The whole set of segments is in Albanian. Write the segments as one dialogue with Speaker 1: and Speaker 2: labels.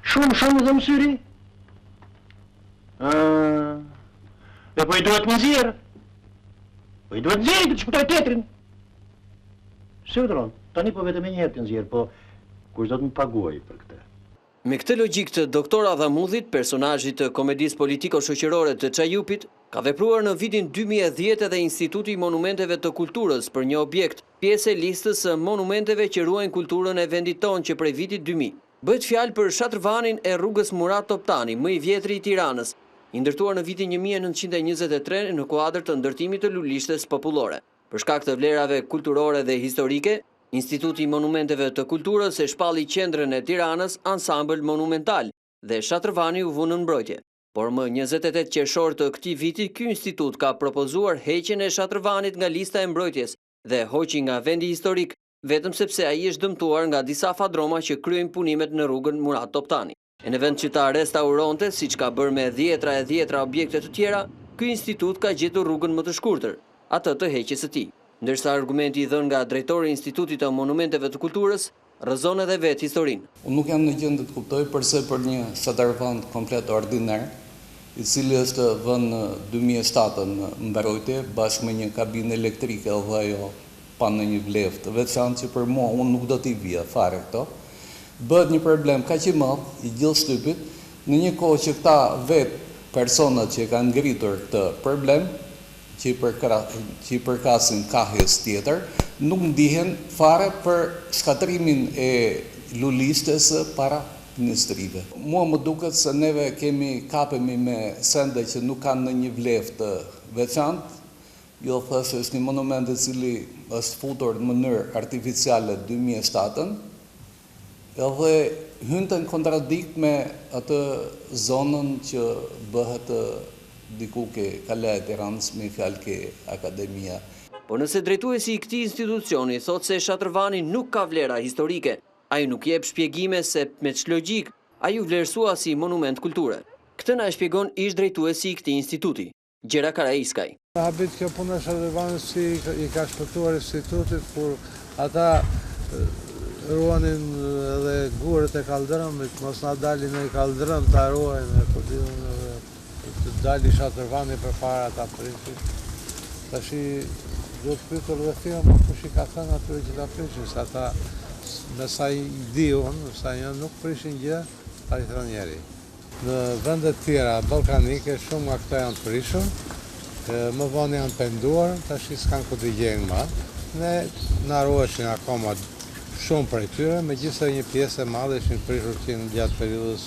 Speaker 1: Shumë dhe mësyri. Dhe po I duhet më nxjerr. Po I duhet nxjerr të shpëtoj tetrin. Si udhëron? Tani po vetëm një herë të nxjerr, po kush do të më paguaj për këtë?
Speaker 2: Me këtë logjik të doktor Adhamudhit, personazhit të komedisë politiko-shoqërore të Çajupit, ka vepruar në vitin 2010 edhe Instituti I Monumenteve të Kulturës për një objekt, pjesë e listës së monumenteve që ruajnë kulturën e vendit tonë që prej vitit 2000. Bëhet fjalë për Shatrvanin e rrugës Murat Toptani, më I vjetri I Tiranës, I ndërtuar në vitin 1923 në kuadër të ndërtimit të lulishtes popullore. Për shkak të vlerave kulturore dhe historike, Instituti I Monumenteve të Kulturës e shpalli qendrën e Tiranës ansambël monumental dhe Shatrvani u vënë në mbrojtje. Por më 28 qershor të këtij viti, ky institut ka propozuar heqjen e Shatrvanit nga lista e mbrojtjes dhe hoqi nga vendi historik, vetëm sepse ai është dëmtuar nga disa fadroma që kryejnë punimet në rrugën Murat Toptani. E në vend që ta restauronte, siç ka bërë me dhjetra objekte të tjera, ky institut ka gjetur rrugën më të shkurtër, atë të heqjes së tij. Ndërsa argumenti I dhënë nga drejtori I Institutit të Monumenteve të Kulturës rrëzon edhe vetë historinë.
Speaker 3: Unë nuk jam në gjendje të kuptoj përse për një Shatrvan komplet ordiner, I cili është vënë në 2007 në mbarojtje bashkë me një kabinë elektrike dhe ajo pa në një vlefë të veçantë që për mua unë nuk do t'i vija fare këto, bëhet një problem kaq I madh I gjithë shtypit, në një kohë që këta vetë personat që kanë ngritur këtë problem, që I përkasin kahjes tjetër, nuk ndihen fare për shkatrimin e lulishtes para ministrive. Mua më duket se neve kapemi me sende që nuk kanë në një vlefë të veçantë, jo thashë është një monument I cili është futur në mënyrë artificiale 2007, edhe hynte në kontradikt me atë zonën që bëhet diku ke Kalaja e Tiranës me fjalë ke Akademia.
Speaker 2: Por nëse drejtuesi I këtij institucioni thotë se Shatrvani nuk ka vlera historike, ai nuk jep shpjegime se me ç'logik logjik ai u vlerësua si monument kulture. Këtë na e shpjegon ish drejtuesi I këtij instituti, Gjera Karaiskaj.
Speaker 4: Habit kjo puna e Shatrvanit si I ka shpëtuar institutit kur ata ruanin edhe gurët e kaldrëmit, mos na dalin në kaldrëm ta ruajnë të dali Shatrvani për para ta prishin. Tash duhet pyetur dhe thia më kush I ka thënë atyre që ta prishin, se ata me sa I di unë, sa janë nuk prishin gjë, pa I thënë njeri. Në vendet tjera ballkanike shumë nga këta janë prishur, më vonë janë penduar, tash s'kan ku t'i gjejnë më. Ne na ruheshin akoma shumë prej tyre, megjithëse një pjesë e madhe ishin prishur gjatë periudhës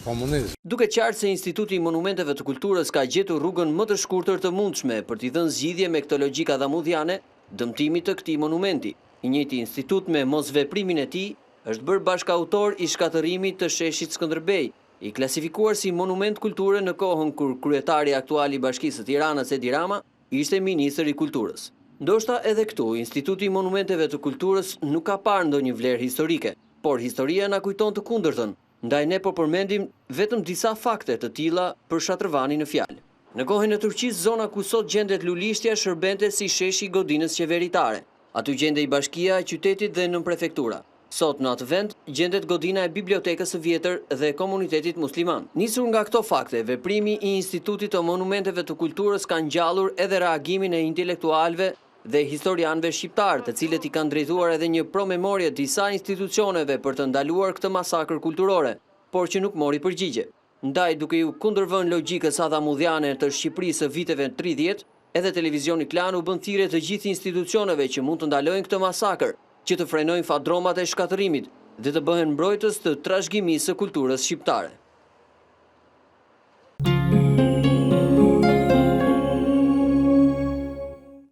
Speaker 4: komunizëm.
Speaker 2: Duke qartë se Instituti I Monumenteve të Kulturës ka gjetur rrugën më të shkurtër të mundshme për t'i dhënë zgjidhje me këtë logjik adhamudhiane dëmtimit të këtij monumenti. I njëjti institut me mosveprimin e tij është bërë bashkautor I shkatërimit të sheshit Skënderbej, I klasifikuar si monument kulture në kohën kur kryetari aktual I Bashkisë së Tiranës Edi Rama ishte ministër I Kulturës. Ndoshta edhe këtu Instituti I Monumenteve të Kulturës nuk ka parë ndonjë vlerë historike, por historia na kujton të kundërtën. Ndaj ne po përmendim vetëm disa fakte të tilla për Shatrvanin në fjalë. Në kohën e Turqisë, zona ku sot gjendet lulishtja shërbente si sheshi I godinës qeveritare. Aty gjendej bashkia e qytetit dhe nënprefektura. Sot në atë vend gjendet godina e bibliotekës së vjetër dhe komunitetit musliman. Nisur nga këto fakte, veprimi I Institutit të Monumenteve të Kulturës ka ngjallur edhe reagimin e intelektualëve dhe historianëve shqiptar, të cilët I kanë drejtuar edhe një promemorje disa institucioneve për të ndaluar këtë masakër kulturore, por që nuk mori përgjigje. Ndaj duke ju kundërvënë logjikës adhamudhiane të Shqipërisë së viteve 30, edhe televizioni Klan u bën thirrje të gjithë institucioneve që mund të ndalojnë këtë masakër, që të frenojnë fadromat e shkatërimit dhe të bëhen mbrojtës të trashëgimisë së kulturës shqiptare.